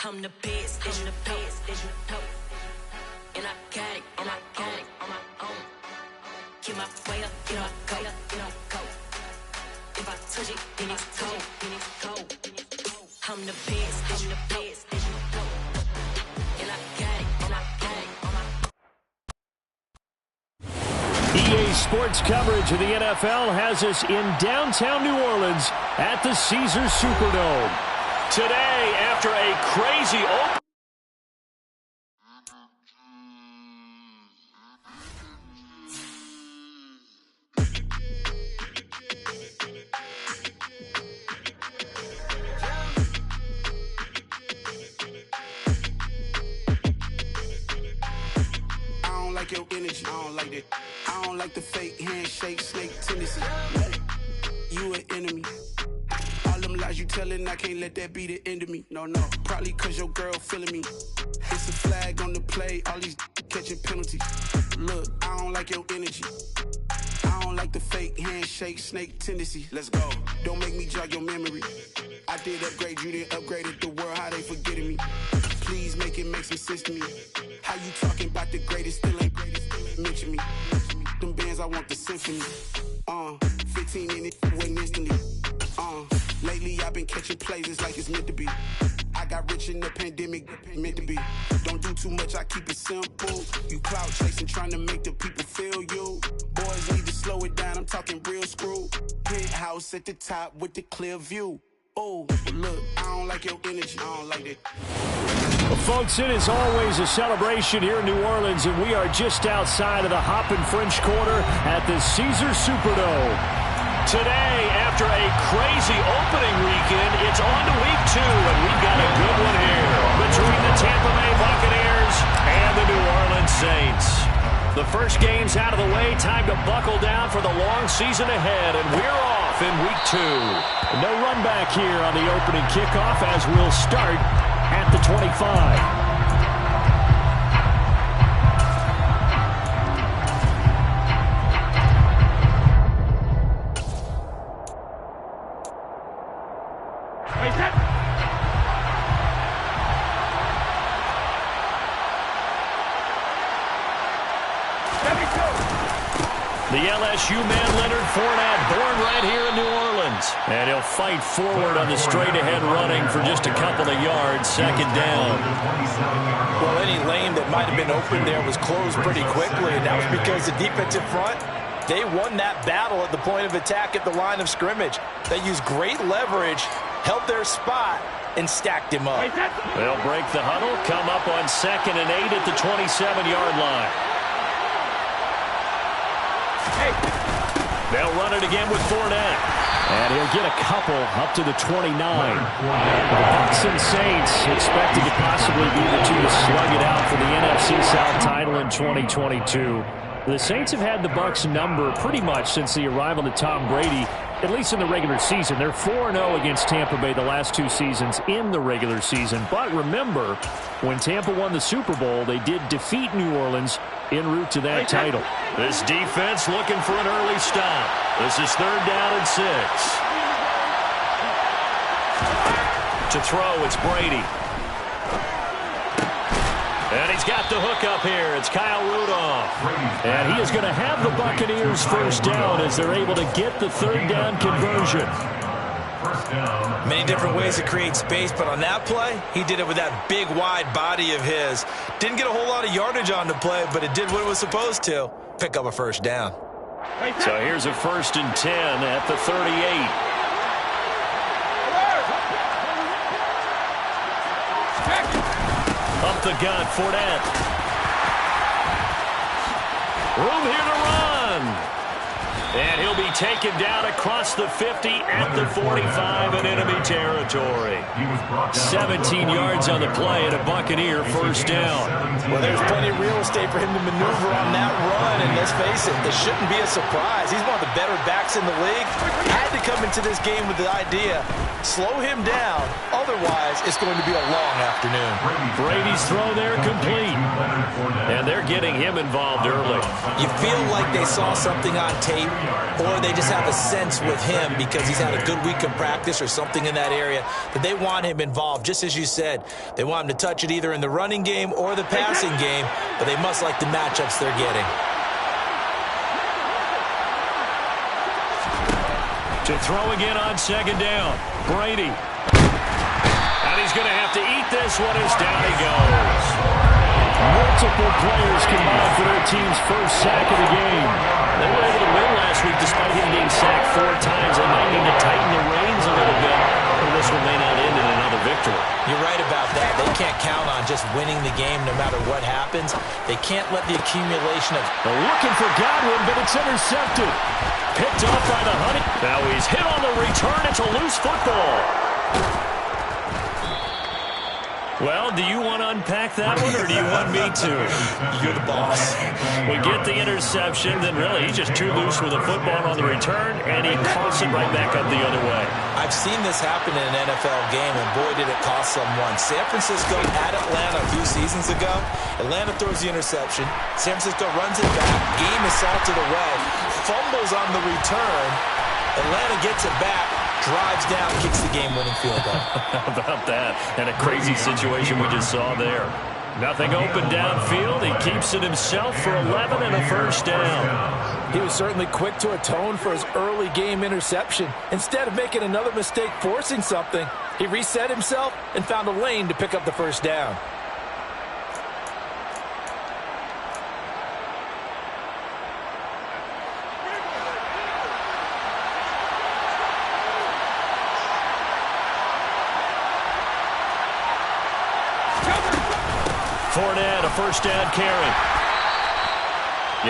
I'm the best, as you know. And I got it, on my own. Get my way up, get my go. If I touch it, then it's cold. I'm the best, as you know. And I got it, on my EA Sports coverage of the NFL has us in downtown New Orleans at the Caesars Superdome. Today, after a crazy open... Your energy, I don't like that. I don't like the fake handshake, snake tendency. You an enemy. All them lies you telling, I can't let that be the end of me. No, probably cause your girl feeling me. It's a flag on the play, all these catching penalties. Look, I don't like your energy. I don't like the fake handshake, snake tendency. Let's go. Don't make me jog your memory. I did upgrade, you didn't upgrade it. The world, how they forgetting me. Please make it make some sense to me. How you talking about the greatest, still ain't greatest, mention me. Them bands, I want the symphony. 15 in it, wasn't instantly. Lately I've been catching plays, it's like it's meant to be. I got rich in the pandemic, meant to be. Don't do too much, I keep it simple. You clout chasing, trying to make the people feel you. Boys need to slow it down, I'm talking real screw. Penthouse at the top with the clear view. Oh, look, I don't like your energy, I don't like that. Well, folks, it is always a celebration here in New Orleans, and we are just outside of the Hoppin' French Quarter at the Caesars Superdome. Today, after a crazy opening weekend, it's on to week 2, and we've got a good one here between the Tampa Bay Buccaneers and the New Orleans Saints. The first game's out of the way, time to buckle down for the long season ahead, and we're off in week 2. No run back here on the opening kickoff as we'll start at the 25. The LSU man, Leonard Fournette, born right here in New Orleans. And he'll fight forward on the straight-ahead running for just a couple of yards, second down. Well, any lane that might have been open there was closed pretty quickly, and that was because the defensive front, they won that battle at the point of attack at the line of scrimmage. They used great leverage, held their spot, and stacked him up. They'll break the huddle, come up on 2nd and 8 at the 27-yard line. They'll run it again with Fournette. And he'll get a couple up to the 29. The Bucs and Saints expected to possibly be the two to slug it out for the NFC South title in 2022. The Saints have had the Bucs number pretty much since the arrival of Tom Brady, at least in the regular season. They're 4-0 against Tampa Bay the last 2 seasons in the regular season. But remember, when Tampa won the Super Bowl, they did defeat New Orleans en route to that title. This defense looking for an early stop. This is 3rd down and 6. To throw, it's Brady. And he's got the hook up here. It's Kyle Rudolph. And he is going to have the Buccaneers first down as they're able to get the 3rd down conversion. Many different ways to create space, but on that play, he did it with that big, wide body of his. Didn't get a whole lot of yardage on the play, but it did what it was supposed to. Pick up a first down. So here's a 1st and 10 at the 38. Up the gut, Fournette. Room here to run. And he'll be taken down across the 50 at the 45 in enemy territory. 17 yards on the play and a Buccaneer first down. Well, there's plenty of real estate for him to maneuver on that run, and let's face it, this shouldn't be a surprise. He's one of the better backs in the league. Had to come into this game with the idea, slow him down, otherwise it's going to be a long afternoon. Brady's throw there complete. And they're getting him involved early. You feel like they saw something on tape or they just have a sense with him because he's had a good week of practice or something in that area that they want him involved. Just as you said, they want him to touch it either in the running game or the passing game, but they must like the matchups they're getting. To throw again on second down. Brady. And he's going to have to eat this one as down he goes. Multiple players combined for their team's first sack of the game. They were able to win last week despite him being sacked 4 times. They might need to tighten the reins a little bit, or this one may not end in another victory. You're right about that. They can't count on just winning the game no matter what happens. They can't let the accumulation of... They're looking for Godwin, but it's intercepted. Picked off by the Honey. Now he's hit on the return. It's a loose football. Well, do you want to unpack that one, or do you want me to? You're the boss. We get the interception, then really he's just too loose with the football on the return, and he calls it right back up the other way. I've seen this happen in an NFL game, and boy, did it cost someone. San Francisco at Atlanta a few seasons ago. Atlanta throws the interception. San Francisco runs it back. Game is salted away. Fumbles on the return. Atlanta gets it back. Drives down, kicks the game-winning field goal. How about that? And a crazy situation we just saw there. Nothing open downfield. He keeps it himself for 11 and a first down. He was certainly quick to atone for his early game interception. Instead of making another mistake forcing something, he reset himself and found a lane to pick up the first down. Fournette, a first down carry.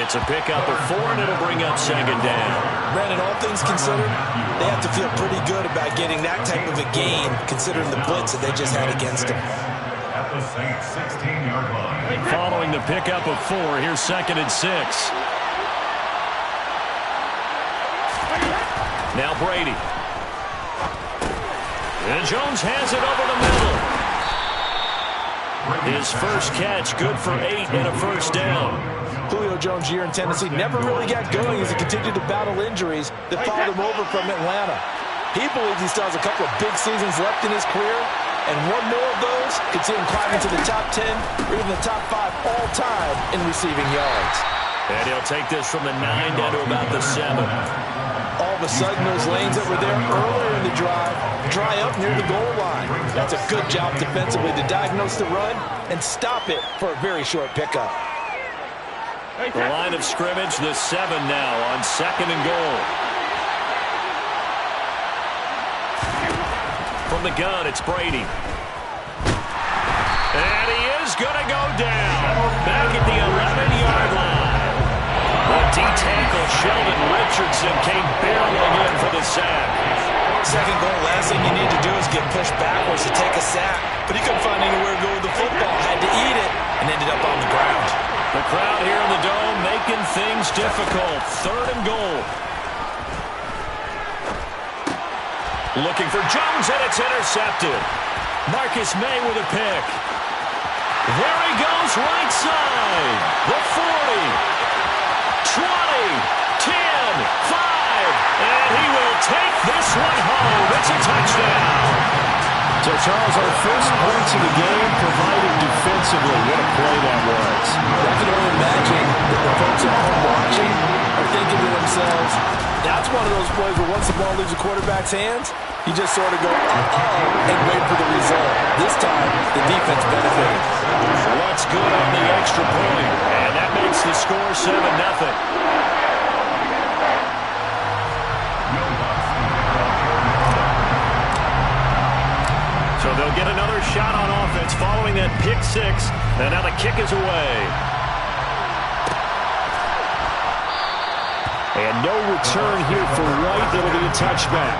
It's a pickup of 4, and it'll bring up second down. Brandon, all things considered, they have to feel pretty good about getting that type of a gain, considering the blitz that they just had against them. At the Saints 16-yard line. Following the pickup of 4, here's 2nd and 6. Now Brady. And Jones has it over the middle. His first catch, good for 8 and a first down. Julio Jones' year in Tennessee never really got going as he continued to battle injuries that followed him over from Atlanta. He believes he still has a couple of big seasons left in his career, and one more of those could see him climbing to the top 10 or even the top 5 all-time in receiving yards. And he'll take this from the 9 down to about the 7. All of a sudden, those lanes that were there earlier in the drive dry up near the goal line. That's a good job defensively to diagnose the run and stop it for a very short pickup. The line of scrimmage, the 7 now on 2nd and goal. From the gun, it's Brady. And he is going to go down. Back at the 11-yard line. The D-tackle, Sheldon Richardson, came barreling in for the sack. Second goal, last thing you need to do is get pushed backwards to take a sack. But he couldn't find anywhere to go with the football. Had to eat it and ended up on the ground. The crowd here in the Dome making things difficult. 3rd and goal. Looking for Jones, and it's intercepted. Marcus May with a pick. There he goes, right side. The 40. 20, 10, 5, and he will take this one home. It's a touchdown. So, Charles, our first points of the game provided defensively. What a play that was. I can only imagine that the folks at home watching are thinking to themselves, that's one of those plays where once the ball leaves the quarterback's hands, you just sort of go, uh-oh, and wait for the result. This time, the defense benefited. What's good on the extra point? And that makes the score 7-0. So they'll get another shot on offense following that pick 6. And now the kick is away. And no return here for White. It'll be a touchback.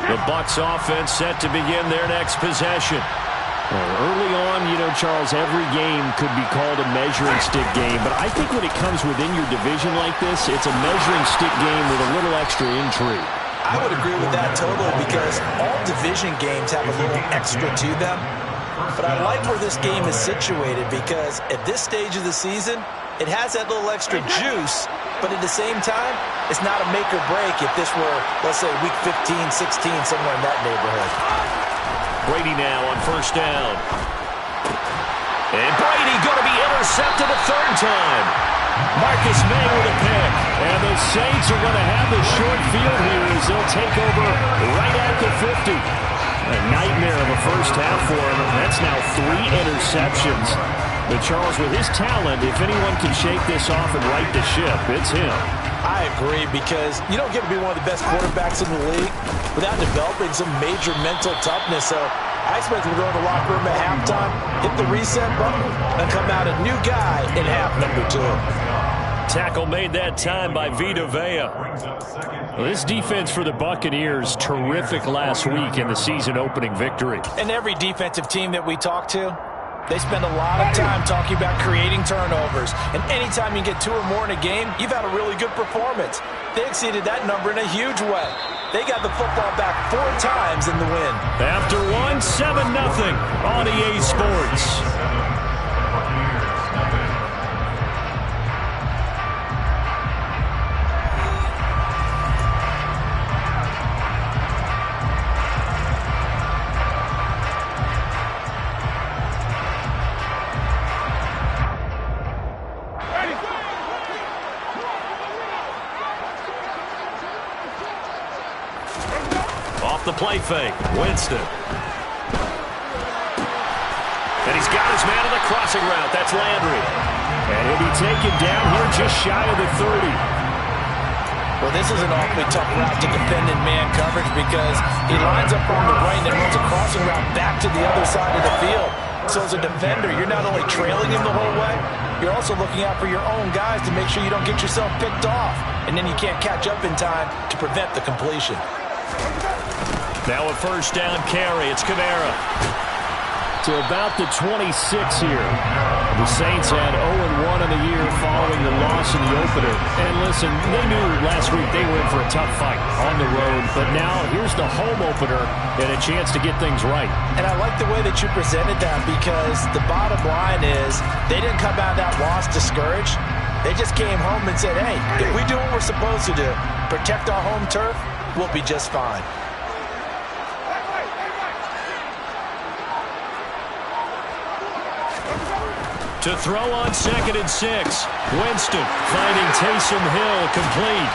The Bucs offense set to begin their next possession. Well, early on you know, Charles, every game could be called a measuring stick game, but I think when it comes within your division like this, it's a measuring stick game with a little extra intrigue. I would agree with that totally because all division games have a little extra to them. But I like where this game is situated because at this stage of the season, it has that little extra juice, but at the same time, it's not a make or break if this were, let's say, week 15, 16, somewhere in that neighborhood. Brady now on first down. And Brady going to be intercepted a third time. Marcus May with a pick. And the Saints are going to have the short field here as they'll take over right at the 50. A nightmare of a first half for him. That's now 3 interceptions. But Charles, with his talent, if anyone can shake this off and right the ship, it's him. I agree because you don't get to be one of the best quarterbacks in the league without developing some major mental toughness. So I expect him to go in the locker room at halftime, hit the reset button, and come out a new guy in half number 2. Tackle made that time by Vita Vea. Well, this defense for the Buccaneers, terrific last week in the season-opening victory. And every defensive team that we talk to, they spend a lot of time talking about creating turnovers. And anytime you get 2 or more in a game, you've had a really good performance. They exceeded that number in a huge way. They got the football back 4 times in the win. After 7-0 on EA Sports. The play fake, Winston. And he's got his man on the crossing route. That's Landry. And he'll be taken down here just shy of the 30. Well, this is an awfully tough route to defend in man coverage because he lines up on the right and then runs a crossing route back to the other side of the field. So as a defender, you're not only trailing him the whole way, you're also looking out for your own guys to make sure you don't get yourself picked off. And then you can't catch up in time to prevent the completion. Now a first down carry. It's Kamara. To about the 26 here. The Saints had 0-1 in the year following the loss in the opener. And listen, they knew last week they were in for a tough fight on the road. But now here's the home opener and a chance to get things right. And I like the way that you presented that because the bottom line is they didn't come out of that loss discouraged. They just came home and said, hey, if we do what we're supposed to do, protect our home turf, we'll be just fine. To throw on 2nd and 6. Winston finding Taysom Hill complete.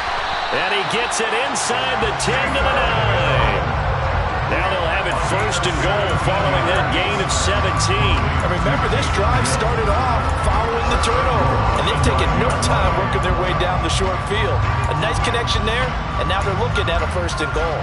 And he gets it inside the 10 to the 9. Now they'll have it 1st and goal following that gain of 17. And remember, this drive started off following the turnover. And they've taken no time working their way down the short field. A nice connection there, and now they're looking at a 1st and goal.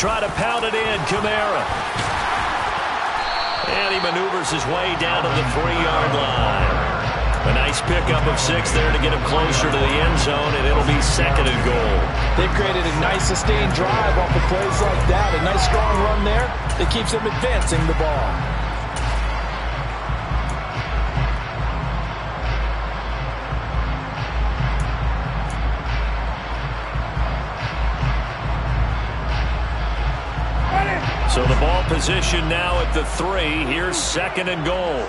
Try to pound it in, Kamara. And he maneuvers his way down to the 3-yard line. A nice pickup of 6 there to get him closer to the end zone, and it'll be 2nd and goal. They've created a nice sustained drive off of plays like that. A nice strong run there that keeps them advancing the ball. So the ball position now at the 3. Here's 2nd and goal.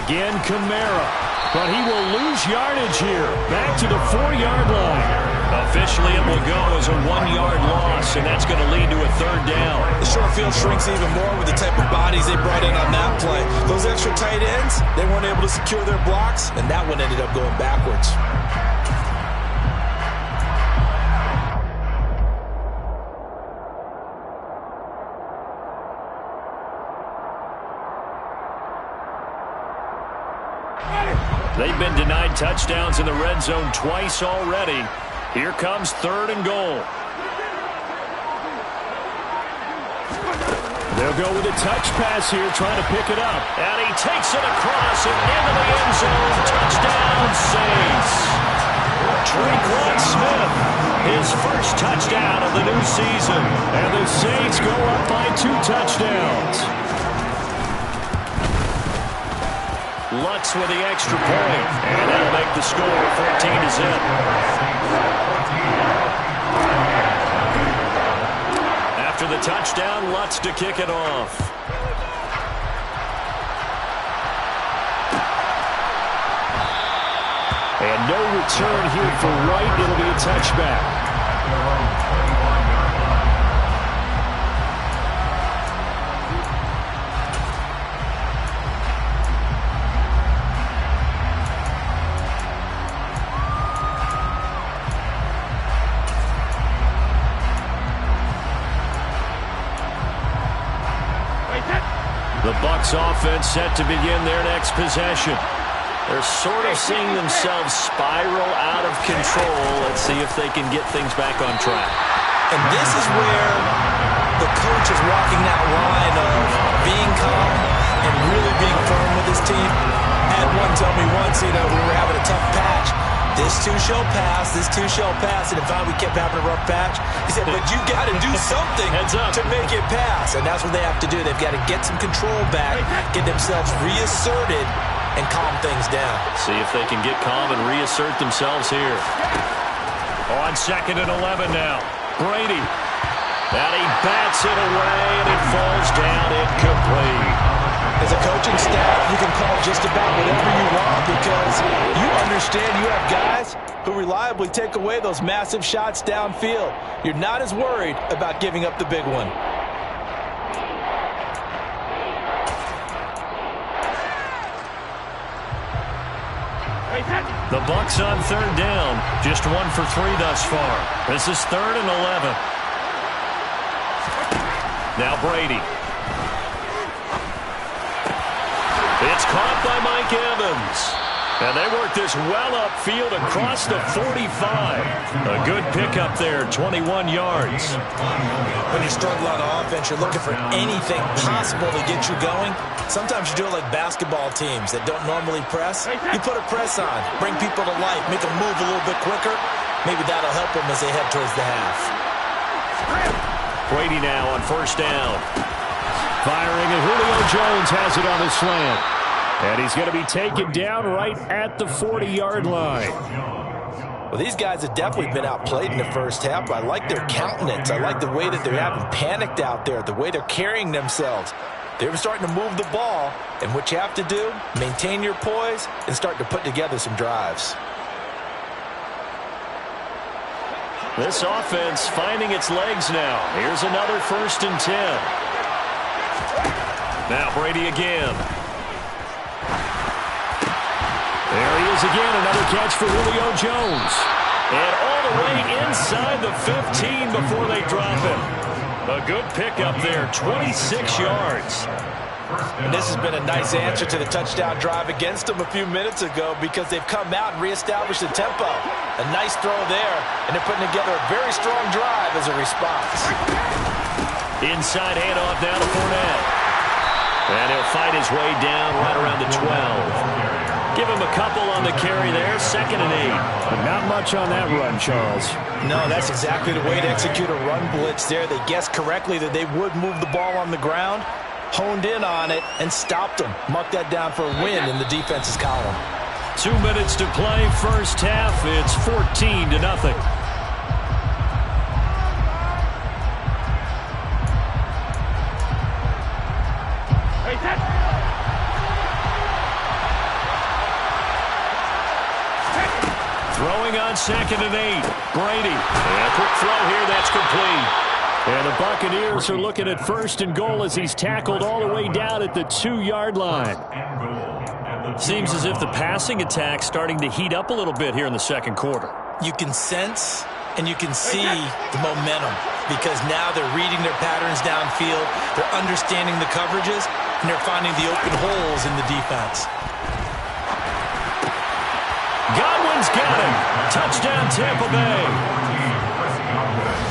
Again, Kamara. But he will lose yardage here. Back to the 4-yard line. Officially, it will go as a 1-yard loss, and that's going to lead to a 3rd down. The short field shrinks even more with the type of bodies they brought in on that play. Those extra tight ends, they weren't able to secure their blocks, and that one ended up going backwards. They've been denied touchdowns in the red zone twice already. Here comes 3rd and goal. They'll go with a touch pass here, trying to pick it up. And he takes it across and into the end zone. Touchdown, Saints. Tre'Quan Smith, his first touchdown of the new season. And the Saints go up by 2 touchdowns. Lutz with the extra point. And that'll make the score 14-0. After the touchdown, Lutz to kick it off. And no return here for Wright. It'll be a touchback. The Bucs offense set to begin their next possession. They're sort of seeing themselves spiral out of control. Let's see if they can get things back on track. And this is where the coach is walking that line of being calm and really being firm with his team. I had one tell me once, we were having a tough patch. This too shall pass, this too shall pass. And if we kept having a rough patch, he said, but you got to do something to make it pass. And that's what they have to do. They've got to get some control back, get themselves reasserted, and calm things down. See if they can get calm and reassert themselves here. On 2nd and 11 now. Brady. And he bats it away, and it falls down incomplete. As a coaching staff, you can call just about whatever you want because you understand you have guys who reliably take away those massive shots downfield. You're not as worried about giving up the big one. The Bucs on 3rd down. Just 1 for 3 thus far. This is 3rd and 11. Now Brady. It's caught by Mike Evans. And they work this well upfield across the 45. A good pickup there, 21 yards. When you're struggling on offense, you're looking for anything possible to get you going. Sometimes you do it like basketball teams that don't normally press. You put a press on, bring people to life, make them move a little bit quicker. Maybe that'll help them as they head towards the half. Brady now on 1st down. Firing, and Julio Jones has it on the slant. And he's going to be taken down right at the 40-yard line. Well, these guys have definitely been outplayed in the first half. I like their countenance. I like the way that they're having panicked out there, the way they're carrying themselves. They're starting to move the ball, and what you have to do, maintain your poise and start to put together some drives. This offense finding its legs now. Here's another 1st and 10. Now Brady again. There he is again, another catch for Julio Jones. And all the way inside the 15 before they drop him. A good pickup there, 26 yards. And this has been a nice answer to the touchdown drive against them a few minutes ago because they've come out and reestablished the tempo. A nice throw there, and they're putting together a very strong drive as a response. Inside handoff down to Fournette. And he'll fight his way down right around the 12. Give him a couple on the carry there, 2nd and 8. But not much on that run, Charles. No, that's exactly the way to execute a run blitz there. They guessed correctly that they would move the ball on the ground, honed in on it, and stopped them. Mark that down for a win in the defense's column. 2 minutes to play, first half. It's 14-0. Throwing on 2nd and 8. Brady. And a quick throw here. That's complete. And the Buccaneers are looking at 1st and goal as he's tackled all the way down at the 2-yard line. Seems as if the passing attack's starting to heat up a little bit here in the 2nd quarter. You can sense and you can see the momentum because now they're reading their patterns downfield, they're understanding the coverages, and they're finding the open holes in the defense. He's got it. Touchdown, Tampa Bay.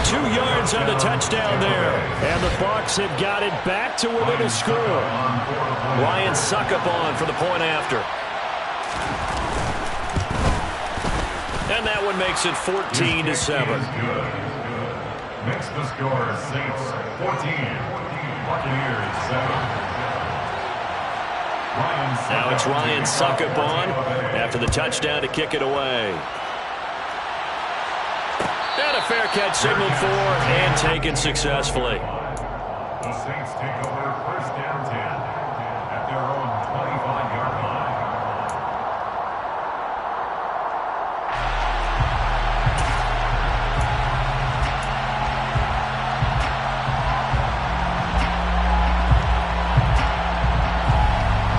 2 yards on the touchdown there. And the Bucs have got it back to within a score. Ryan Succop on for the point after. And that one makes it 14-7. Makes the score Saints 14, Buccaneers 7. Now it's Ryan Succop on after the touchdown to kick it away. And a fair catch signaled for and taken successfully. The Saints take over first down 10 at their own 25-yard line.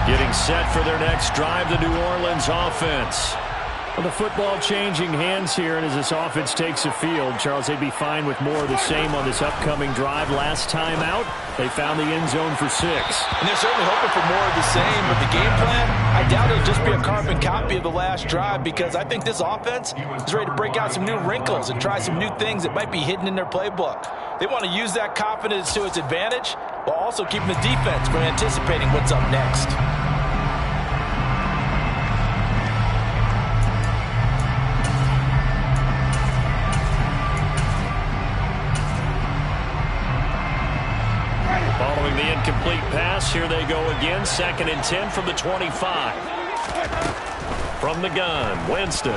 Getting set for their next drive, the New Orleans offense. Well, the football changing hands here, and as this offense takes the field, Charles, they'd be fine with more of the same on this upcoming drive. Last time out, they found the end zone for 6. And they're certainly hoping for more of the same with the game plan. I doubt it'll just be a carbon copy of the last drive, because I think this offense is ready to break out some new wrinkles and try some new things that might be hidden in their playbook. They want to use that confidence to its advantage while also keeping the defense from anticipating what's up next. Following the incomplete pass, here they go again. 2nd and 10 from the 25. From the gun, Winston.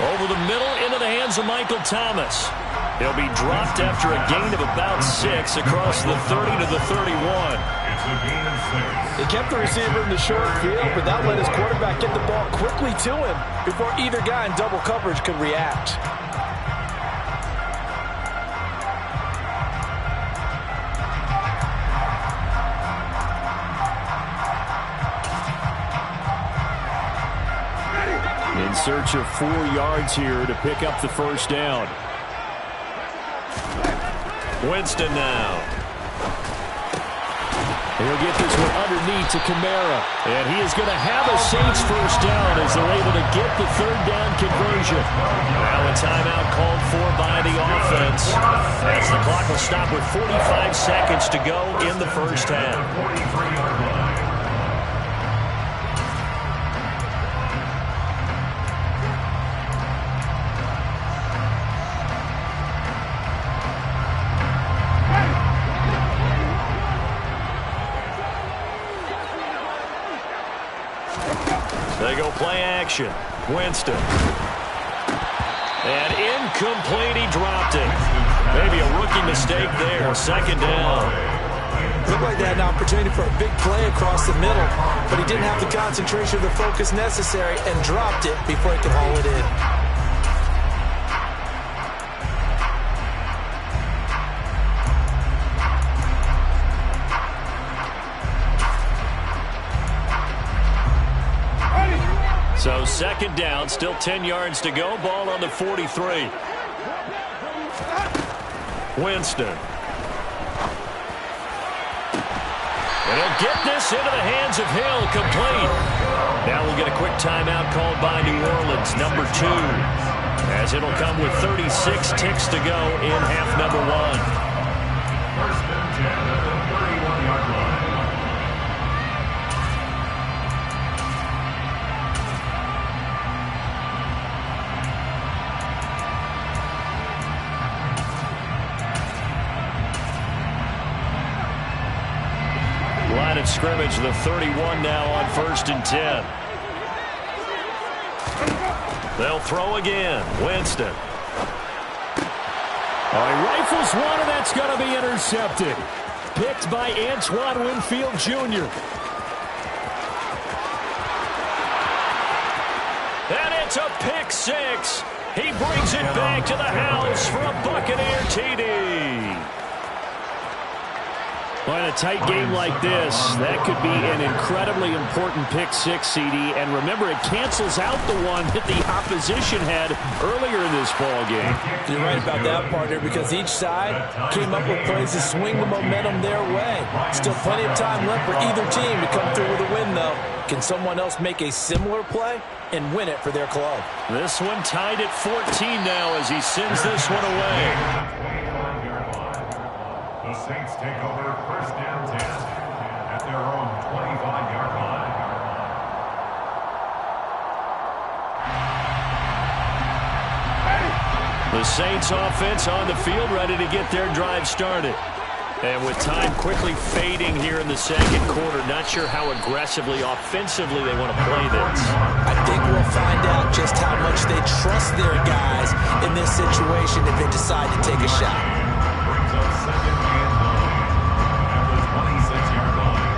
Over the middle into the hands of Michael Thomas. He'll be dropped after a gain of about 6 across the 30 to the 31. It's a gain of 6. They kept the receiver in the short field, but that let his quarterback get the ball quickly to him before either guy in double coverage could react. In search of 4 yards here to pick up the first down. Winston now. He'll get this one underneath to Kamara. And he is going to have a Saints first down as they're able to get the 3rd down conversion. Now a timeout called for by the offense, as the clock will stop with 45 seconds to go in the first half. 43-yard line. They go play action. Winston. And incomplete. He dropped it. Maybe a rookie mistake there. 2nd down. Looked like they had an opportunity for a big play across the middle, but he didn't have the concentration or the focus necessary and dropped it before he could haul it in. So 2nd down, still 10 yards to go. Ball on the 43. Winston. And he'll get this into the hands of Hill, complete. Now we'll get a quick timeout called by New Orleans, number 2, as it'll come with 36 ticks to go in half number 1. First and 10 at the 31-yard line. Line of scrimmage, the 31 now on 1st and 10. They'll throw again. Winston. Oh, he rifles one, and that's going to be intercepted. Picked by Antoine Winfield Jr. And it's a pick 6. He brings it back to the house for a Buccaneer TD. Well, in a tight game like this, that could be an incredibly important pick six, CD. And remember, it cancels out the one that the opposition had earlier in this ball game. You're right about that, partner, because each side came up with plays to swing the momentum their way. Still plenty of time left for either team to come through with a win, though. Can someone else make a similar play and win it for their club? This one tied at 14 now as he sends this one away. The Saints take over first down 10 at their own 25-yard line. The Saints offense on the field, ready to get their drive started. And with time quickly fading here in the second quarter, not sure how aggressively, offensively they want to play this. I think we'll find out just how much they trust their guys in this situation if they decide to take a shot. Brings up second and 9 at the 26-yard line.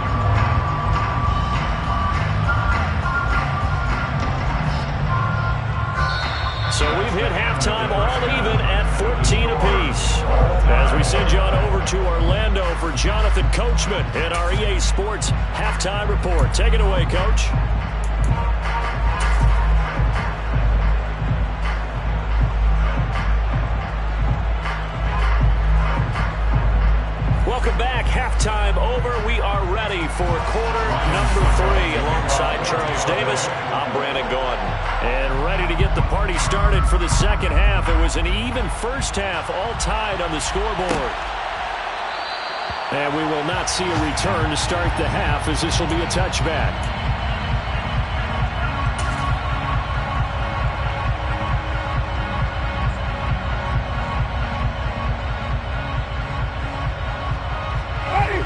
So we've hit halftime all even at 14 apiece. As we send you on over to Orlando for Jonathan Coachman in our EA Sports Halftime Report. Take it away, Coach. Welcome back. Halftime over. We are ready for quarter number 3. Alongside Charles Davis, I'm Brandon Gaudin. And ready to get the party started for the second half. It was an even first half, all tied on the scoreboard. And we will not see a return to start the half, as this will be a touchback.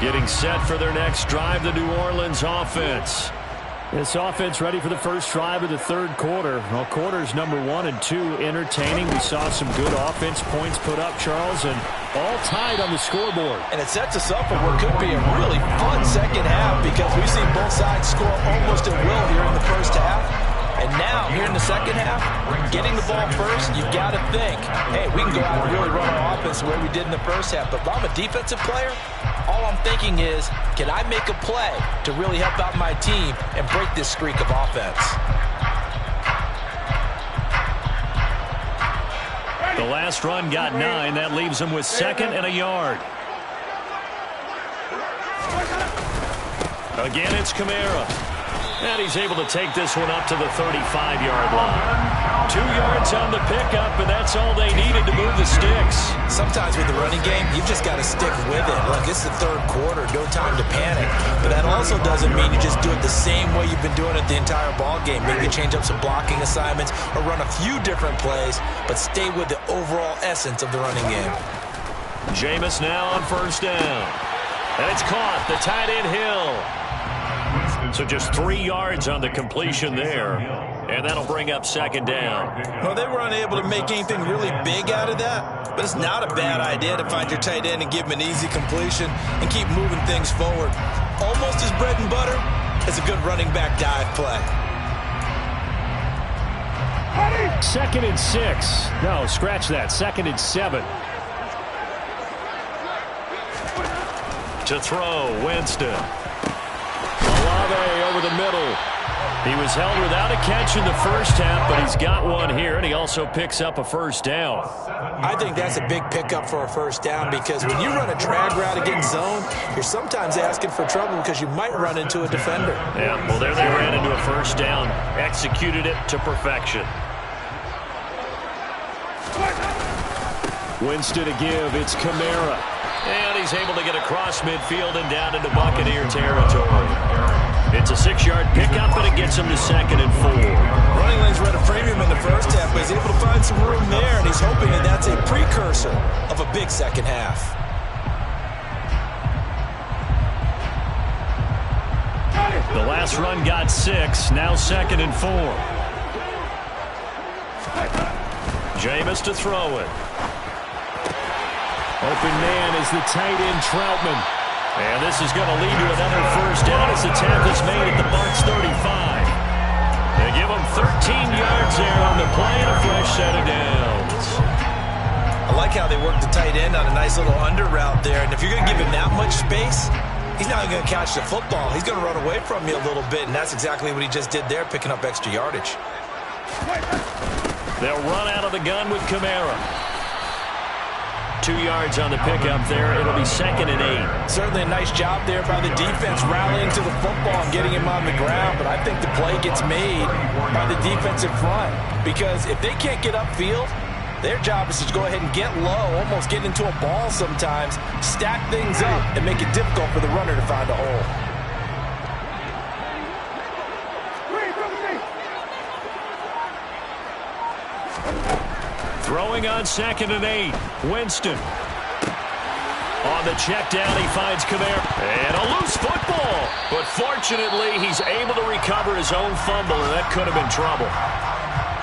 Getting set for their next drive, the New Orleans offense. This offense ready for the first drive of the third quarter. Well, quarters number 1 and 2 entertaining. We saw some good offense points put up, Charles, and all tied on the scoreboard. And it sets us up for what could be a really fun second half because we've seen both sides score almost at will here in the first half. And now, here in the second half, getting the ball first, you've got to think, hey, we can go out and really run our offense the way we did in the first half. But if I'm a defensive player, all I'm thinking is, can I make a play to really help out my team and break this streak of offense? The last run got 9. That leaves them with second and a yard. Again, it's Kamara. And he's able to take this one up to the 35-yard line. 2 yards on the pickup, and that's all they needed to move the sticks. Sometimes with the running game, you've just got to stick with it. Look, it's the third quarter, no time to panic. But that also doesn't mean you just do it the same way you've been doing it the entire ball game. Maybe change up some blocking assignments or run a few different plays, but stay with the overall essence of the running game. Jameis now on first down. And it's caught. The tight end Hill. So just 3 yards on the completion there. And that'll bring up second down. Well, they were unable to make anything really big out of that. But it's not a bad idea to find your tight end and give him an easy completion and keep moving things forward. Almost as bread and butter as a good running back dive play. 2nd and 6. No, scratch that. 2nd and 7. To throw, Winston. Olave over the middle. He was held without a catch in the first half, but he's got one here, and he also picks up a first down. I think that's a big pickup for a first down because when you run a drag route against zone, you're sometimes asking for trouble because you might run into a defender. Yeah, well, there they ran into a first down. Executed it to perfection. Winston to give. It's Kamara. And he's able to get across midfield and down into Buccaneer territory. It's a 6-yard pickup, and it gets him to 2nd and 4. Running lanes were at a premium in the first half, but he's able to find some room there, and he's hoping that that's a precursor of a big second half. The last run got 6, now 2nd and 4. Jameis to throw it. Open man is the tight end Troutman. And this is going to lead to another first down as the tackle's made at the Bucs 35. They give them 13 yards there on the play and a fresh set of downs. A like how they worked the tight end on a nice little under route there. And if you're going to give him that much space, he's not going to catch the football. He's going to run away from you a little bit, and that's exactly what he just did there, picking up extra yardage. They'll run out of the gun with Kamara. 2 yards on the pickup there. It'll be 2nd and 8. Certainly a nice job there by the defense rallying to the football and getting him on the ground, but I think the play gets made by the defensive front because if they can't get upfield, their job is to go ahead and get low, almost get into a ball sometimes, stack things up, and make it difficult for the runner to find a hole. Throwing on 2nd and 8. Winston. On the check down, he finds Kamara. And a loose football. But fortunately, he's able to recover his own fumble, and that could have been trouble.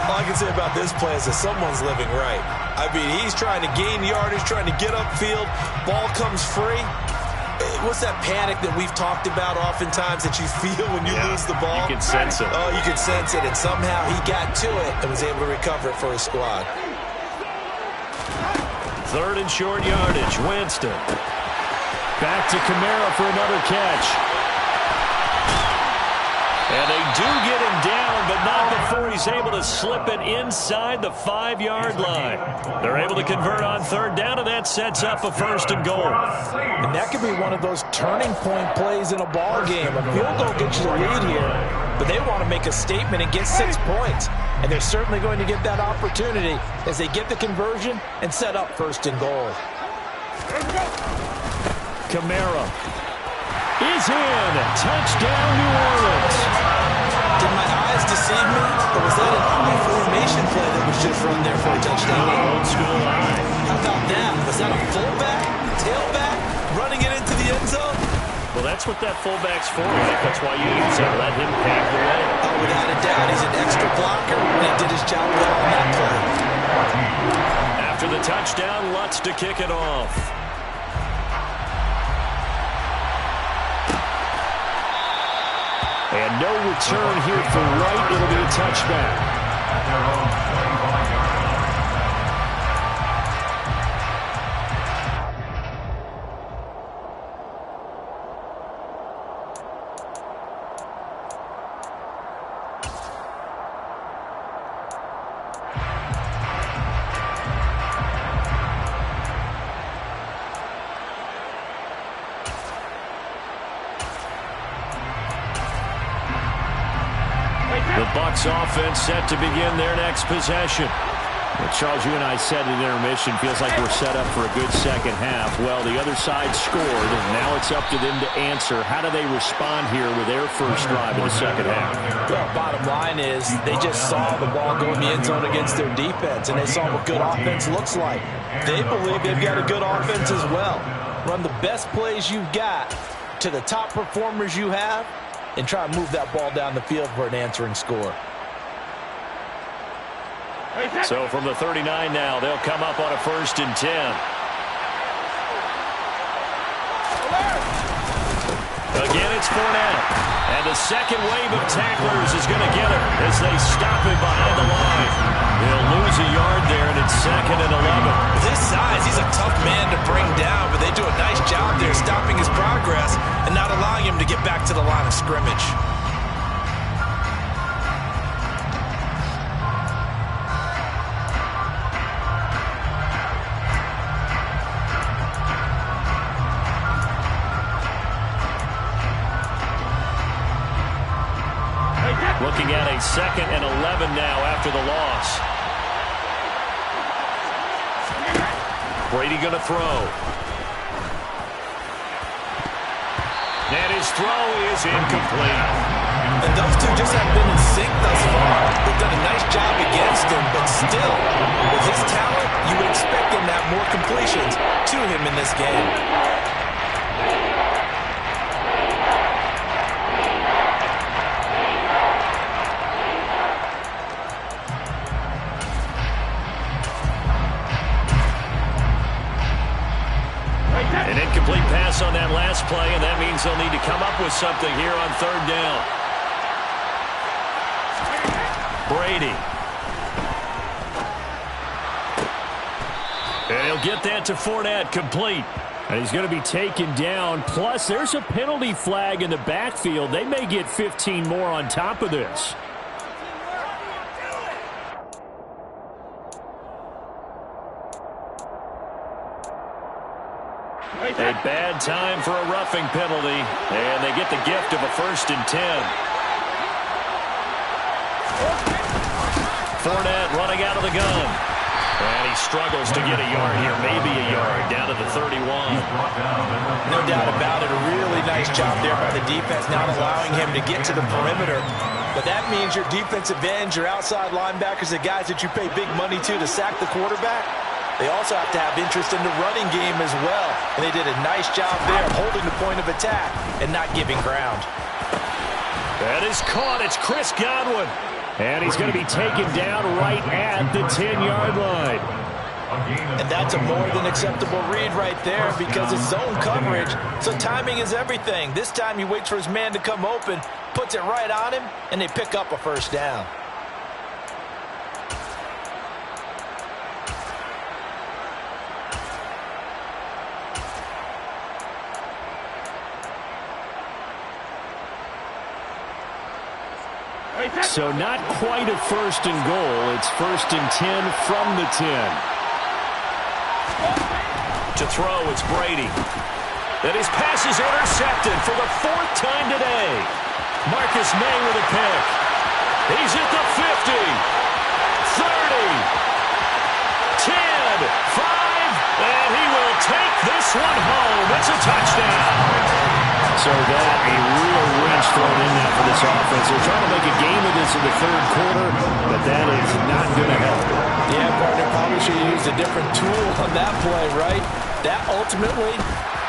All I can say about this play is that someone's living right. I mean, he's trying to gain yardage, trying to get upfield. Ball comes free. What's that panic that we've talked about oftentimes that you feel when you lose the ball? You can sense it. Oh, you can sense it. And somehow he got to it and was able to recover it for his squad. 3rd and short yardage. Winston. Back to Kamara for another catch. And they do get him down, but not before he's able to slip it inside the 5-yard line. They're able to convert on 3rd down, and that sets up a 1st and goal. And that could be one of those turning point plays in a ball game. A field goal gets you the lead here, but they want to make a statement and get 6 points. And they're certainly going to get that opportunity as they get the conversion and set up 1st and goal. Kamara is in. Touchdown, New Orleans. Did my eyes deceive me, or was that an eye formation play that was just run there for a touchdown? Old school eye. How about that? Was that a fullback, tailback, running it into the end zone? Well, that's what that fullback's for, right? That's why you use it. Let him pave the way. Oh, without a doubt. He's an extra blocker, and he did his job well on that play. After the touchdown, Lutz to kick it off. And no return here for Wright. It'll be a touchback. The Bucs offense set to begin their next possession. Well, Charles, you and I said at intermission, feels like we're set up for a good second half. Well, the other side scored, and now it's up to them to answer. How do they respond here with their first drive in the second half? Well, bottom line is they just saw the ball go in the end zone against their defense, and they saw what good offense looks like. They believe they've got a good offense as well. Run the best plays you've got to the top performers you have, and try and move that ball down the field for an answering score. So from the 39 now, they'll come up on a 1st and 10. Again, it's Fournette. And the second wave of tacklers is going to get him as they stop him behind the line. He'll lose a yard there, and it's 2nd and 11. With his size, he's a tough man to bring down, but they do a nice job there stopping his progress and not allowing him to get back to the line of scrimmage. Looking at a 2nd and 11 now after the loss. Brady going to throw. And his throw is incomplete. And those two just haven't been in sync thus far. They've done a nice job against him, but still, with his talent, you would expect him to have more completions to him in this game. An incomplete pass on that last play, and that means they'll need to come up with something here on 3rd down. Brady. And he'll get that to Fournette, complete. And he's going to be taken down. Plus, there's a penalty flag in the backfield. They may get 15 more on top of this. A bad time for a roughing penalty, and they get the gift of a 1st and 10. Fournette running out of the gun. And he struggles to get a yard here, maybe a yard, down to the 31. No doubt about it. A really nice job there by the defense, not allowing him to get to the perimeter. But that means your defensive ends, your outside linebackers, the guys that you pay big money to sack the quarterback, they also have to have interest in the running game as well. And they did a nice job there holding the point of attack and not giving ground. That is caught. It's Chris Godwin. And he's going to be taken down right at the 10-yard line. And that's a more than acceptable read right there because it's zone coverage. So timing is everything. This time he waits for his man to come open, puts it right on him, and they pick up a 1st down. So not quite a 1st and goal. It's 1st and 10 from the 10. To throw, it's Brady. And his pass is intercepted for the 4th time today. Marcus May with a pick. He's at the 50, 30, 10, 5, and he will take this one home. It's a touchdown. So that a real wrench thrown in now for this offense. They're trying to make a game of this in the 3rd quarter, but that is not going to help. Yeah, partner, probably should have used a different tool on that play, right? That ultimately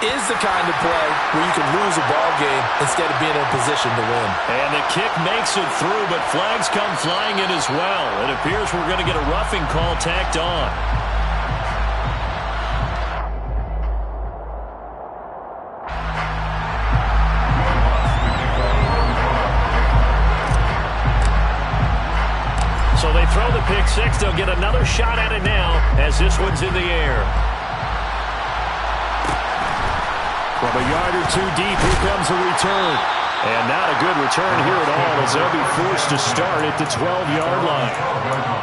is the kind of play where you can lose a ball game instead of being in a position to win. And the kick makes it through, but flags come flying in as well. It appears we're going to get a roughing call tacked on. So they throw the pick 6. They'll get another shot at it now as this one's in the air. From a yard or 2 deep, here comes a return. And not a good return here at all as they'll be forced to start at the 12-yard line.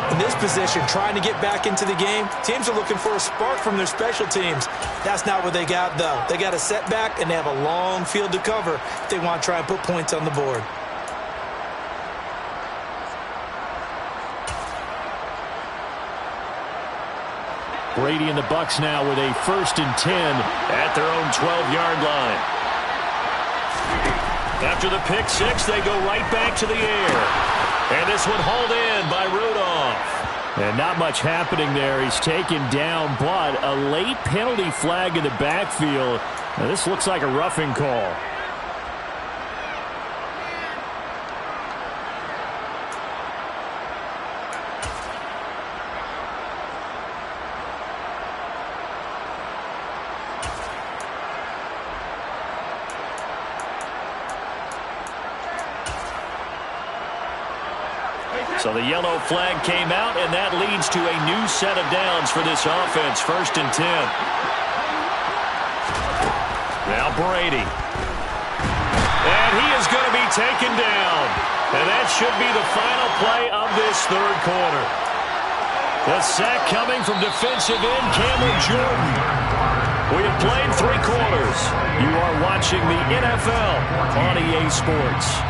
In this position, trying to get back into the game, teams are looking for a spark from their special teams. That's not what they got, though. They got a setback, and they have a long field to cover if they want to try and put points on the board. Brady and the Bucs now with a 1st and 10 at their own 12-yard line. After the pick 6, they go right back to the air. And this one hauled in by Rudolph. And not much happening there. He's taken down, but a late penalty flag in the backfield. Now, this looks like a roughing call. So the yellow flag came out, and that leads to a new set of downs for this offense. 1st and 10. Now Brady. And he is going to be taken down. And that should be the final play of this 3rd quarter. The sack coming from defensive end Cameron Jordan. We have played 3 quarters. You are watching the NFL on EA Sports.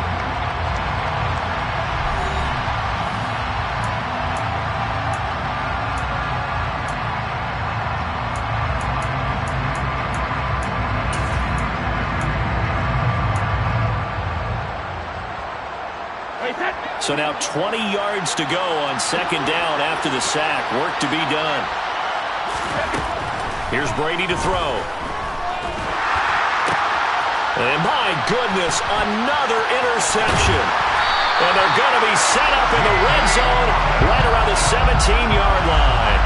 So now 20 yards to go on 2nd down after the sack. Work to be done. Here's Brady to throw. And my goodness, another interception. And they're going to be set up in the red zone right around the 17-yard line.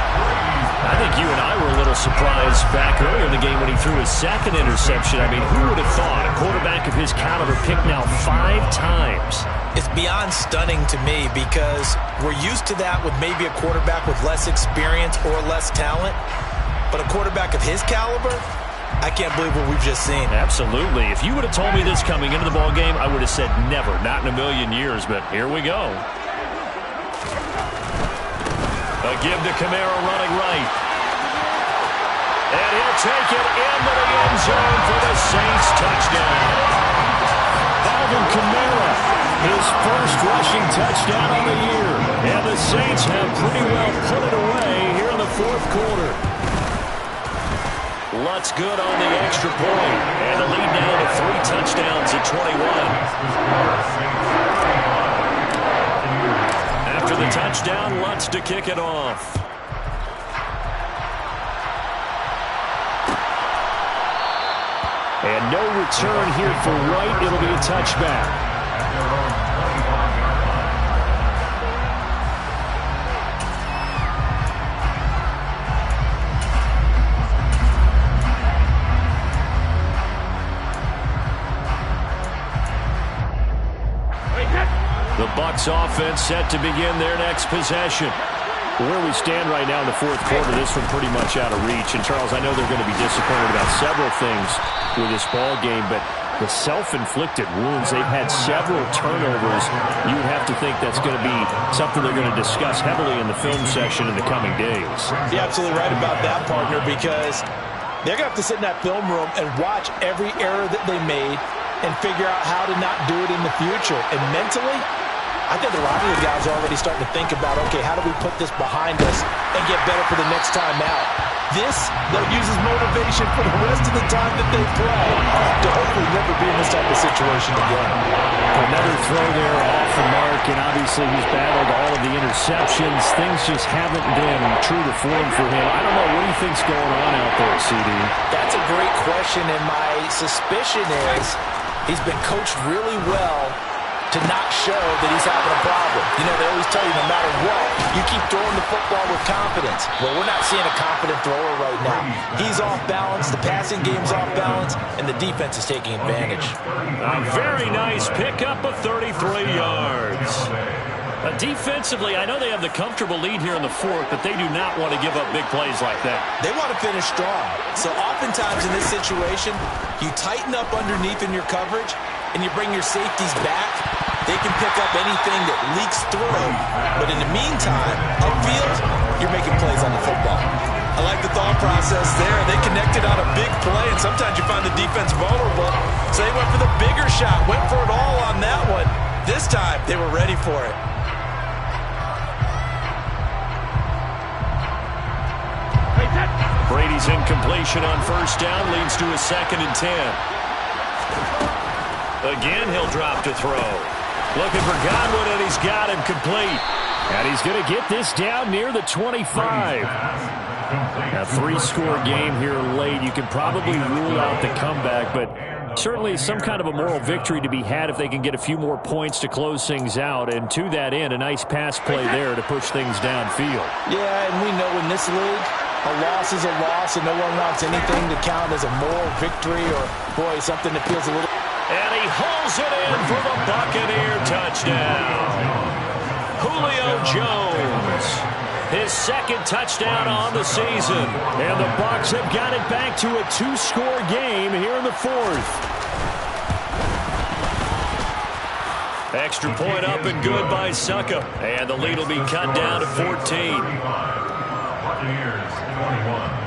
I think you and I were a little surprised back earlier in the game when he threw his 2nd interception. I mean, who would have thought a quarterback of his caliber picked now 5 times? It's beyond stunning to me because we're used to that with maybe a quarterback with less experience or less talent. But a quarterback of his caliber, I can't believe what we've just seen. Absolutely. If you would have told me this coming into the ball game, I would have said never, not in a million years. But here we go. A give to Kamara running right. And he'll take it into the end zone for the Saints touchdown. Alvin Kamara, his first rushing touchdown on the year. And the Saints have pretty well put it away here in the fourth quarter. Lutz good on the extra point. And the lead now to 3 touchdowns at 21. After the touchdown, Lutz to kick it off. And no return here for Wright. It'll be a touchback. The Bucs offense set to begin their next possession. Where we stand right now in the fourth quarter, this one pretty much out of reach. And, Charles, I know they're going to be disappointed about several things with this ball game, but the self-inflicted wounds, they've had several turnovers. You would have to think that's going to be something they're going to discuss heavily in the film session in the coming days. You're absolutely right about that, partner, because they're going to have to sit in that film room and watch every error that they made and figure out how to not do it in the future. And mentally, I think a lot of the guys are already starting to think about, okay, how do we put this behind us and get better for the next time out? This, they'll use as motivation for the rest of the time that they play to hopefully never be in this type of situation again. Another throw there off the mark, and obviously he's battled all of the interceptions. Things just haven't been true to form for him. I don't know, what do you think's going on out there, CD? That's a great question, and my suspicion is he's been coached really well to not show that he's having a problem. You know, they always tell you no matter what, you keep throwing the football with confidence. Well, we're not seeing a confident thrower right now. He's off balance, the passing game's off balance, and the defense is taking advantage. A very nice pickup of 33 yards. Defensively, I know they have the comfortable lead here in the fourth, but they do not want to give up big plays like that. They want to finish strong. So oftentimes in this situation, you tighten up underneath in your coverage, and you bring your safeties back. They can pick up anything that leaks through. But in the meantime, upfield, you're making plays on the football. I like the thought process there. They connected on a big play, and sometimes you find the defense vulnerable. So they went for the bigger shot, went for it all on that one. This time, they were ready for it. Brady's incompletion on first down leads to a 2nd and 10. Again, he'll drop to throw. Looking for Godwin, and he's got him complete. And he's going to get this down near the 25. A 3-score game here late. You can probably rule out the comeback, but certainly some kind of a moral victory to be had if they can get a few more points to close things out. And to that end, a nice pass play there to push things downfield. Yeah, and we know in this league, a loss is a loss, and no one wants anything to count as a moral victory or, boy, something that feels a little... And he hauls it in for the Buccaneer touchdown. Julio Jones, his 2nd touchdown on the season. And the Bucs have got it back to a 2-score game here in the fourth. Extra point up and good by Succop. And the lead will be cut down to 14. Buccaneers 21.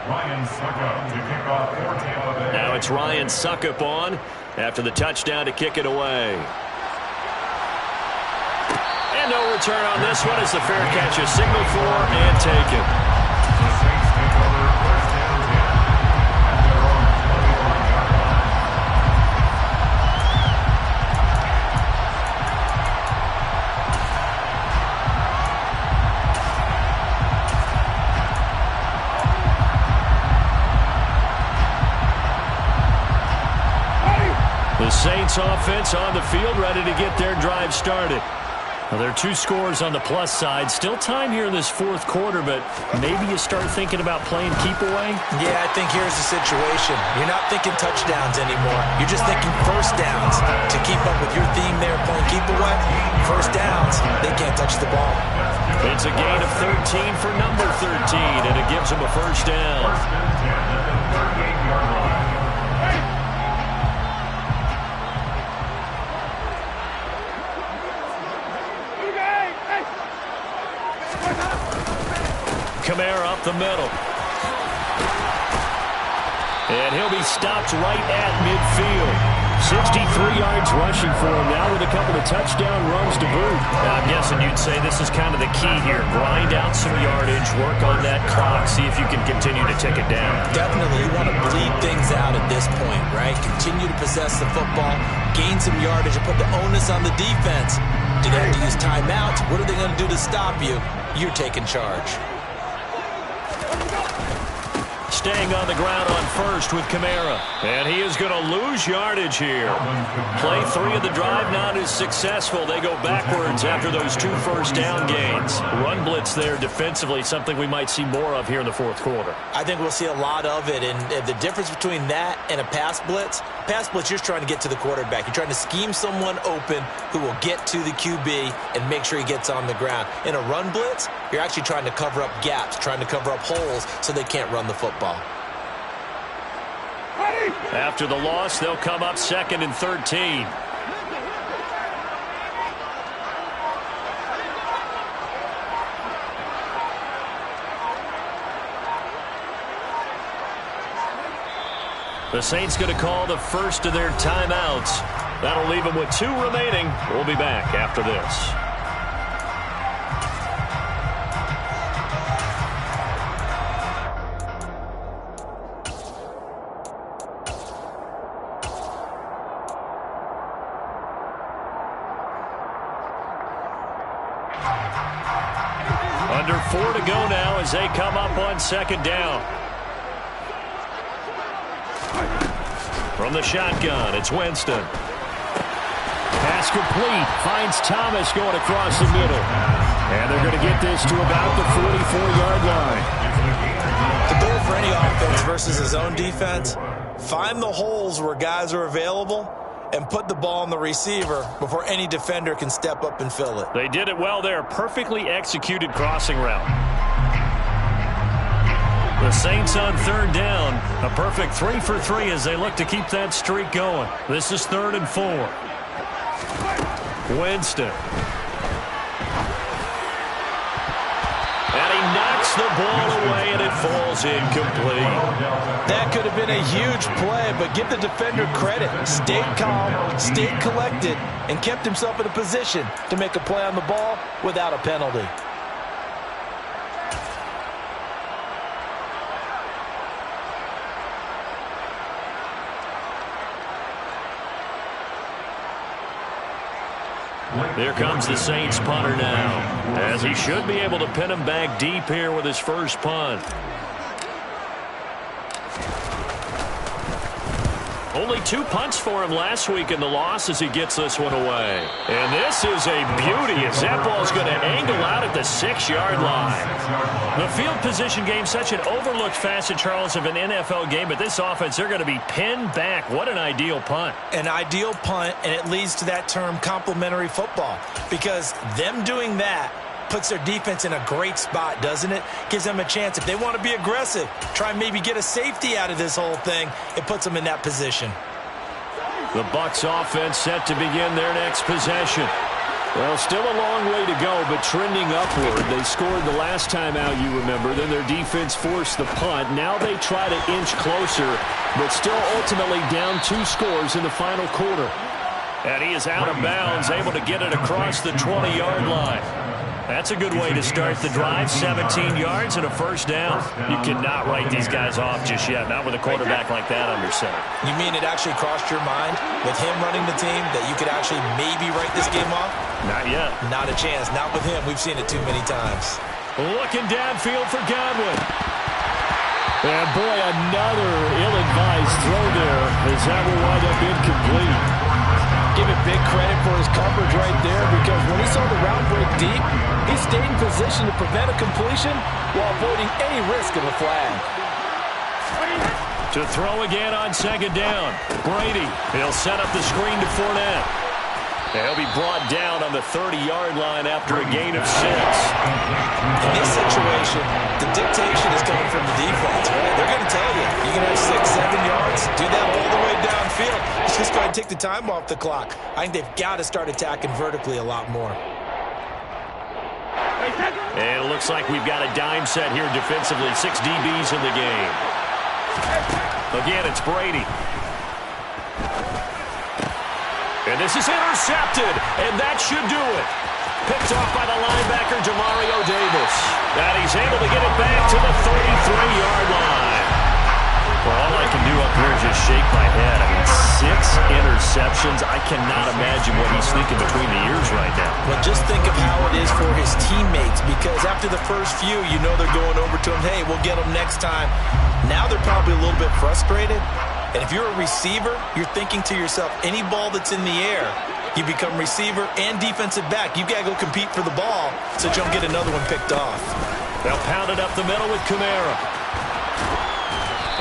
Ryan Succop to kick off for Tampa Bay. Now it's Ryan Succop on after the touchdown to kick it away. And no return on this one as the fair catch is signaled for and taken. The Saints take over 1st and 10 at their own 21-yard line. The Saints offense on the field, ready to get their drive started. Well, there are 2 scores on the plus side. Still time here in this fourth quarter, but maybe you start thinking about playing keep away? Yeah, I think here's the situation. You're not thinking touchdowns anymore. You're just thinking first downs. To keep up with your theme there, playing keep away, first downs, they can't touch the ball. It's a gain of 13 for number 13, and it gives them a first down. First and 10 at the 38-yard line. Kamara up the middle. And he'll be stopped right at midfield. 63 yards rushing for him now with a couple of touchdown runs to boot. Now, I'm guessing you'd say this is kind of the key here. Grind out some yardage, work on that clock, see if you can continue to tick it down. Definitely, you want to bleed things out at this point, right? Continue to possess the football, gain some yardage, and put the onus on the defense. Do they have to use timeouts? What are they going to do to stop you? You're taking charge. Staying on the ground on first with Kamara. And he is going to lose yardage here. Play 3 of the drive not as successful. They go backwards after those 2 first down gains. Run blitz there defensively, something we might see more of here in the fourth quarter. I think we'll see a lot of it. And the difference between that and a pass blitz, you're just trying to get to the quarterback. You're trying to scheme someone open who will get to the QB and make sure he gets on the ground. In a run blitz, you're actually trying to cover up gaps, trying to cover up holes so they can't run the football. After the loss, they'll come up 2nd and 13. The Saints going to call the first of their timeouts. That'll leave them with 2 remaining. We'll be back after this. Under 4 to go now as they come up on 2nd down. From the shotgun, it's Winston. Pass complete. Finds Thomas going across the middle. And they're going to get this to about the 44-yard line. The goal for any offense versus his own defense, find the holes where guys are available and put the ball on the receiver before any defender can step up and fill it. They did it well there. Perfectly executed crossing route. The Saints on 3rd down. A perfect 3 for 3 as they look to keep that streak going. This is 3rd and 4. Winston. And he knocks the ball away, and it falls incomplete. That could have been a huge play, but give the defender credit. Stayed calm, stayed collected, and kept himself in a position to make a play on the ball without a penalty. Here comes the Saints punter now, as he should be able to pin him back deep here with his first punt. Only 2 punts for him last week in the loss as he gets this one away. And this is a beauty as that ball's going to angle out at the 6-yard line. The field position game, such an overlooked facet, Charles, of an NFL game, but this offense, they're going to be pinned back. What an ideal punt. An ideal punt, and it leads to that term complementary football, because them doing that puts their defense in a great spot, doesn't it? Gives them a chance. If they want to be aggressive, try and maybe get a safety out of this whole thing, it puts them in that position. The Bucs offense set to begin their next possession. Well, still a long way to go, but trending upward. They scored the last time out, you remember. Then their defense forced the punt. Now they try to inch closer, but still ultimately down 2 scores in the final quarter. And he is out of bounds, able to get it across the 20-yard line. That's a good way to start the drive. 17 yards and a first down. You cannot write these guys off just yet, not with a quarterback like that under center. You mean it actually crossed your mind with him running the team that you could actually maybe write this game off? Not yet. Not a chance. Not with him. We've seen it too many times. Looking downfield for Godwin. And boy, another ill-advised throw there as that will wind up incomplete. give it big credit for his coverage right there, because when he saw the route break deep, he stayed in position to prevent a completion while avoiding any risk of a flag. To throw again on second down. Brady, he'll set up the screen to Fournette. He'll be brought down on the 30-yard line after a gain of 6. In this situation, the dictation is coming from the defense, right? They're going to tell you, you can have 6, 7 yards, do that all the way downfield. Let's just go ahead and take the time off the clock. I think they've got to start attacking vertically a lot more. And it looks like we've got a dime set here defensively. 6 DBs in the game. Again, it's Brady. And this is intercepted, and that should do it. Picked off by the linebacker, Demario Davis. And he's able to get it back to the 33-yard line. Well, all I can do up here is just shake my head. I mean, 6 interceptions. I cannot imagine what he's thinking between the ears right now. Well, just think of how it is for his teammates, because after the first few, you know they're going over to him, hey, we'll get him next time. Now they're probably a little bit frustrated. And if you're a receiver, you're thinking to yourself, any ball that's in the air, you become receiver and defensive back. You've got to go compete for the ball so you don't get another one picked off. They'll pound it up the middle with Kamara.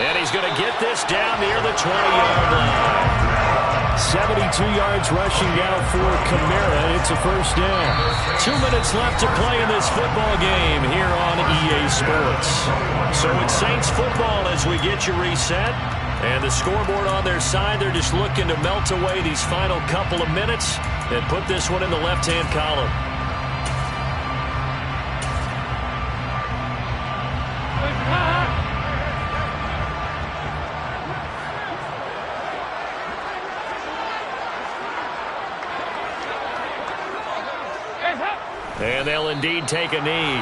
And he's going to get this down near the 20-yard line. 72 yards rushing now for Kamara. It's a first down. 2 minutes left to play in this football game here on EA Sports. So it's Saints football as we get you reset. And the scoreboard on their side, they're just looking to melt away these final couple of minutes and put this one in the left-hand column. And they'll indeed take a knee.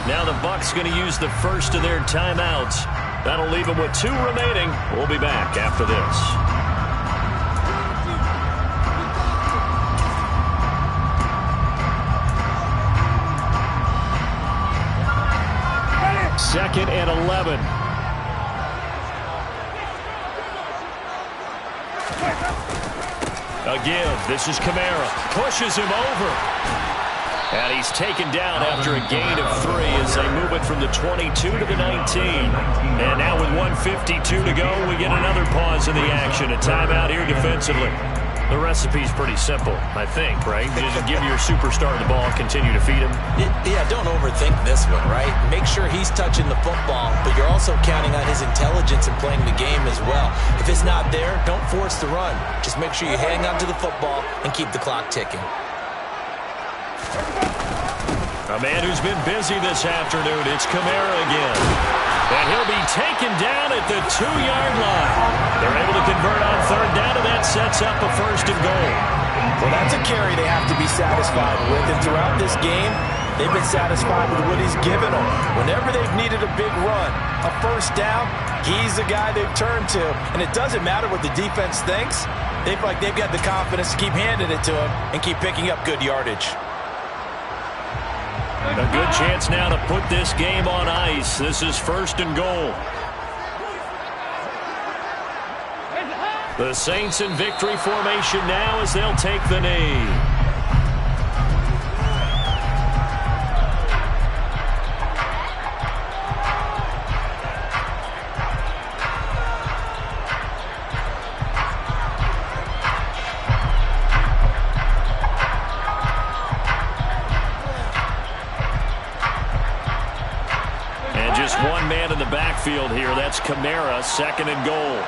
Now the Bucs going to use the first of their timeouts. That'll leave them with 2 remaining. We'll be back after this. Second and 11. Again, this is Kamara. Pushes him over. And he's taken down after a gain of 3 as they move it from the 22 to the 19. And now with 1:52 to go, we get another pause in the action. A timeout here defensively. The recipe's pretty simple, I think, right? You just give your superstar the ball, continue to feed him. Yeah, don't overthink this one, right? Make sure he's touching the football, but you're also counting on his intelligence in playing the game as well. If it's not there, don't force the run. Just make sure you hang on to the football and keep the clock ticking. A man who's been busy this afternoon, it's Kamara again. And he'll be taken down at the 2-yard line. They're able to convert on third down, and that sets up a first and goal. Well, that's a carry they have to be satisfied with. And throughout this game, they've been satisfied with what he's given them. Whenever they've needed a big run, a first down, he's the guy they've turned to. And it doesn't matter what the defense thinks. They feel like they've got the confidence to keep handing it to him and keep picking up good yardage. A good chance now to put this game on ice. This is first and goal. The Saints in victory formation now as they'll take the knee. One man in the backfield here. That's Kamara, second and goal.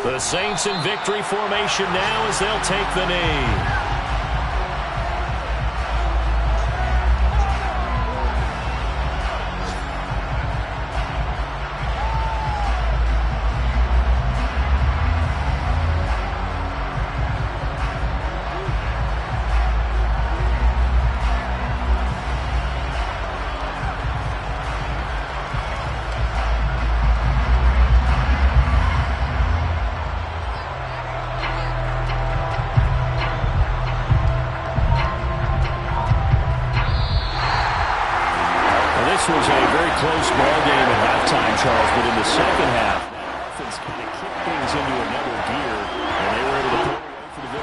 The Saints in victory formation now as they'll take the knee. Close ball game at halftime, the second half. Offense kind of kicked things into another gear, and they were able to pull away for the victory.